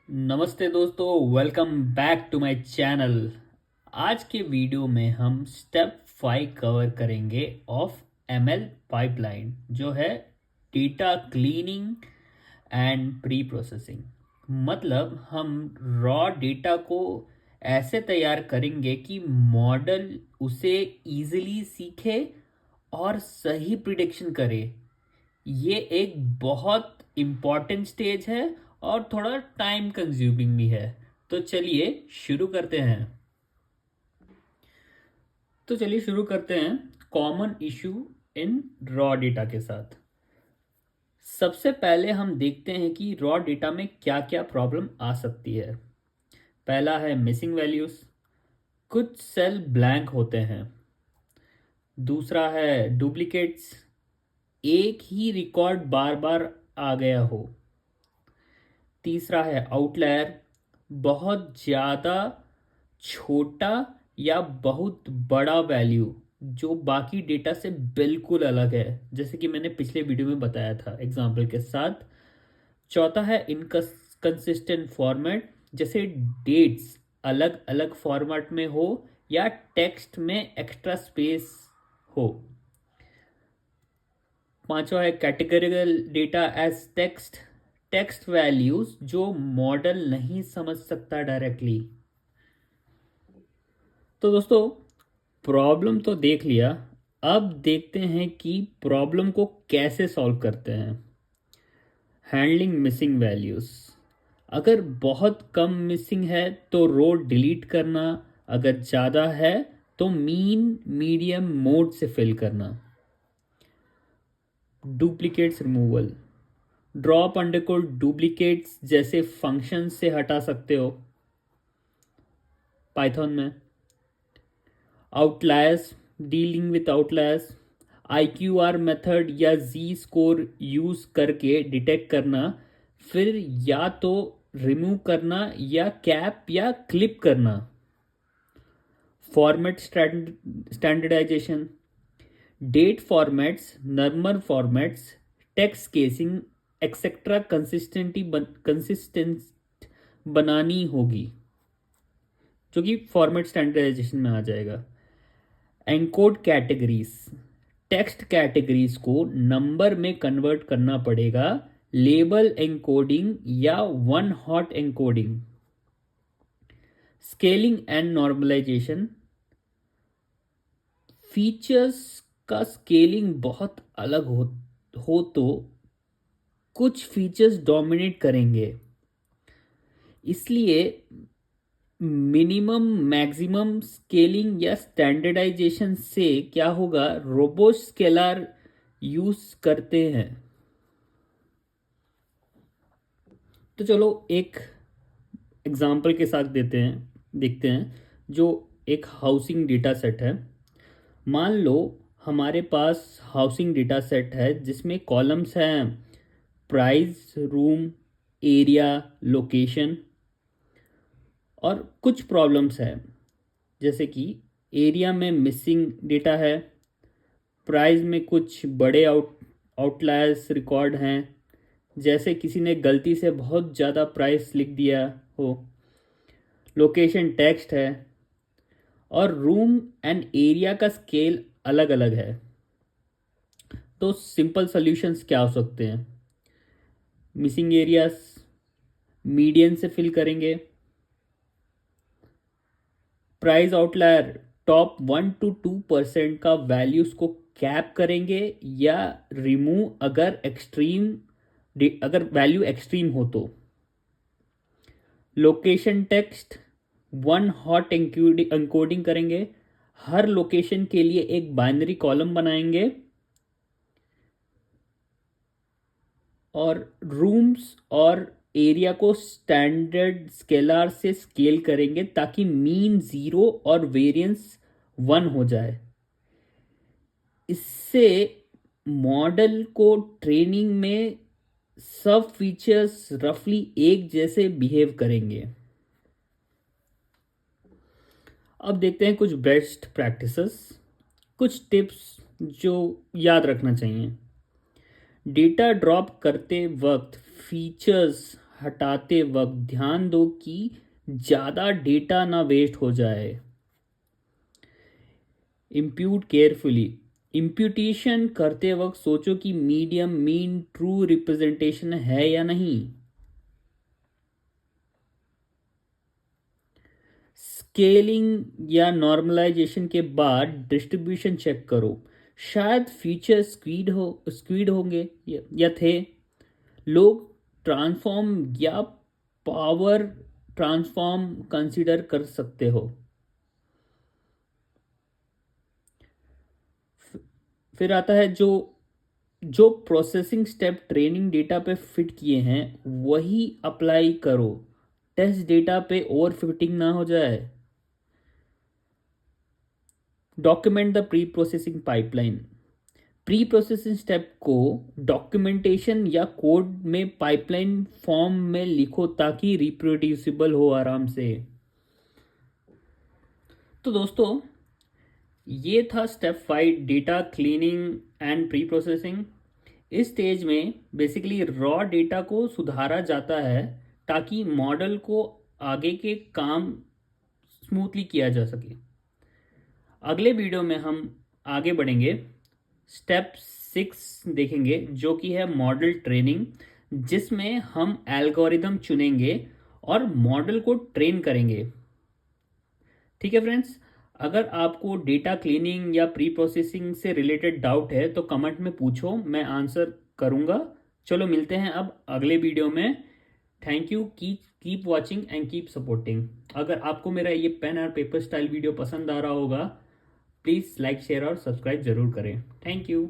नमस्ते दोस्तों, welcome back to my channel. आज के वीडियो में हम स्टेप 5 कवर करेंगे ऑफ एमएल पाइपलाइन, जो है data cleaning and preprocessing. मतलब हम रॉ डेटा को ऐसे तैयार करेंगे कि मॉडल उसे इजीली सीखे और सही प्रिडिक्शन करे। ये एक बहुत इम्पॉर्टेंट स्टेज है और थोड़ा टाइम कंज्यूमिंग भी है। तो चलिए शुरू करते हैं। Common issue in raw data के साथ। सबसे पहले हम देखते हैं कि रॉ डेटा में क्या क्या प्रॉब्लम आ सकती है। पहला है मिसिंग वैल्यूज, कुछ सेल ब्लैंक होते हैं। दूसरा है डुप्लीकेट्स, एक ही रिकॉर्ड बार बार आ गया हो। तीसरा है आउटलायर, बहुत ज़्यादा छोटा या बहुत बड़ा वैल्यू जो बाकी डेटा से बिल्कुल अलग है, जैसे कि मैंने पिछले वीडियो में बताया था एग्जाम्पल के साथ। चौथा है इनकंसिस्टेंट फॉर्मेट, जैसे डेट्स अलग अलग फॉर्मेट में हो या टेक्स्ट में एक्स्ट्रा स्पेस हो। पांचवा है categorical data as text, text values जो मॉडल नहीं समझ सकता डायरेक्टली। तो दोस्तों, प्रॉब्लम तो देख लिया। अब देखते हैं कि प्रॉब्लम को कैसे सॉल्व करते हैं। Handling missing values. अगर बहुत कम मिसिंग है तो रो डिलीट करना, अगर ज़्यादा है तो मीन मीडियम मोड से फिल करना। डुप्लीकेट्स रिमूवल, ड्रॉप अंडरकोड डुप्लीकेट्स जैसे फंक्शन से हटा सकते हो पाइथन में। Outliers, dealing with outliers, IQR method या जी स्कोर यूज करके डिटेक्ट करना, फिर या तो रिमूव करना या कैप या क्लिप करना। Format standardisation, date formats, number formats, text casing etcetera consistent बनानी होगी, जो कि फॉर्मेट स्टैंडर्डाइजेशन में आ जाएगा। एनकोड कैटेगरीज, टेक्स्ट कैटेगरीज को नंबर में कन्वर्ट करना पड़ेगा, लेबल एनकोडिंग या one hot encoding. Scaling and normalisation, features का स्केलिंग बहुत अलग हो तो कुछ फीचर्स डोमिनेट करेंगे, इसलिए मिनिमम मैक्सिमम स्केलिंग या स्टैंडर्डाइजेशन से क्या होगा, रोबोस्ट स्केलर यूज करते हैं। तो चलो एक एग्जांपल के साथ देखते हैं। जो एक हाउसिंग डेटा सेट है। मान लो हमारे पास हाउसिंग डेटा सेट है जिसमें कॉलम्स हैं प्राइस, रूम, एरिया, लोकेशन। और कुछ प्रॉब्लम्स हैं, जैसे कि एरिया में मिसिंग डेटा है, प्राइस में कुछ बड़े आउटलायर्स रिकॉर्ड हैं, जैसे किसी ने गलती से बहुत ज़्यादा प्राइस लिख दिया हो। लोकेशन टेक्स्ट है, और रूम एंड एरिया का स्केल अलग अलग है। तो सिंपल सॉल्यूशंस क्या हो सकते हैं? मिसिंग एरियाज मीडियन से फिल करेंगे। प्राइस आउटलायर टॉप 1 to 2% का वैल्यूज को कैप करेंगे या रिमूव अगर वैल्यू एक्सट्रीम हो तो। Location text one hot encoding करेंगे, हर लोकेशन के लिए एक बाइनरी कॉलम बनाएंगे। और रूम्स और एरिया को स्टैंडर्ड स्केलर से स्केल करेंगे ताकि मीन 0 और वेरिएंस 1 हो जाए। इससे मॉडल को ट्रेनिंग में सब फीचर्स रफली एक जैसे बिहेव करेंगे। अब देखते हैं कुछ बेस्ट प्रैक्टिसेस, कुछ टिप्स जो याद रखना चाहिए। डेटा ड्रॉप करते वक्त फीचर्स हटाते वक्त ध्यान दो कि ज़्यादा डेटा ना वेस्ट हो जाए। इम्प्यूट केयरफुली, इम्प्यूटेशन करते वक्त सोचो कि मीडियम मीन ट्रू रिप्रेजेंटेशन है या नहीं। स्केलिंग या नॉर्मलाइजेशन के बाद डिस्ट्रीब्यूशन चेक करो, शायद फीचर स्क्वीड होंगे या थे। लोग ट्रांसफॉर्म या पावर ट्रांसफॉर्म कंसीडर कर सकते हो। फिर आता है जो जो प्रोसेसिंग स्टेप ट्रेनिंग डेटा पे फिट किए हैं वही अप्लाई करो, टेस्ट डेटा पे ओवर फिटिंग ना हो जाए। Document the pre processing pipeline, pre processing step को डॉक्यूमेंटेशन या कोड में पाइपलाइन फॉर्म में लिखो ताकि रिप्रोड्यूसिबल हो आराम से। तो दोस्तों ये था step 5 data cleaning and pre processing. इस स्टेज में बेसिकली रॉ डेटा को सुधारा जाता है ताकि मॉडल को आगे के काम स्मूथली किया जा सके। अगले वीडियो में हम आगे बढ़ेंगे, स्टेप 6 देखेंगे जो कि है मॉडल ट्रेनिंग, जिसमें हम एल्गोरिदम चुनेंगे और मॉडल को ट्रेन करेंगे। ठीक है फ्रेंड्स, अगर आपको डेटा क्लीनिंग या प्री प्रोसेसिंग से रिलेटेड डाउट है तो कमेंट में पूछो, मैं आंसर करूंगा। चलो मिलते हैं अब अगले वीडियो में। Thank you, keep watching and keep supporting. अगर आपको मेरा ये पेन और पेपर स्टाइल वीडियो पसंद आ रहा होगा, प्लीज़ लाइक शेयर और सब्सक्राइब जरूर करें। Thank you.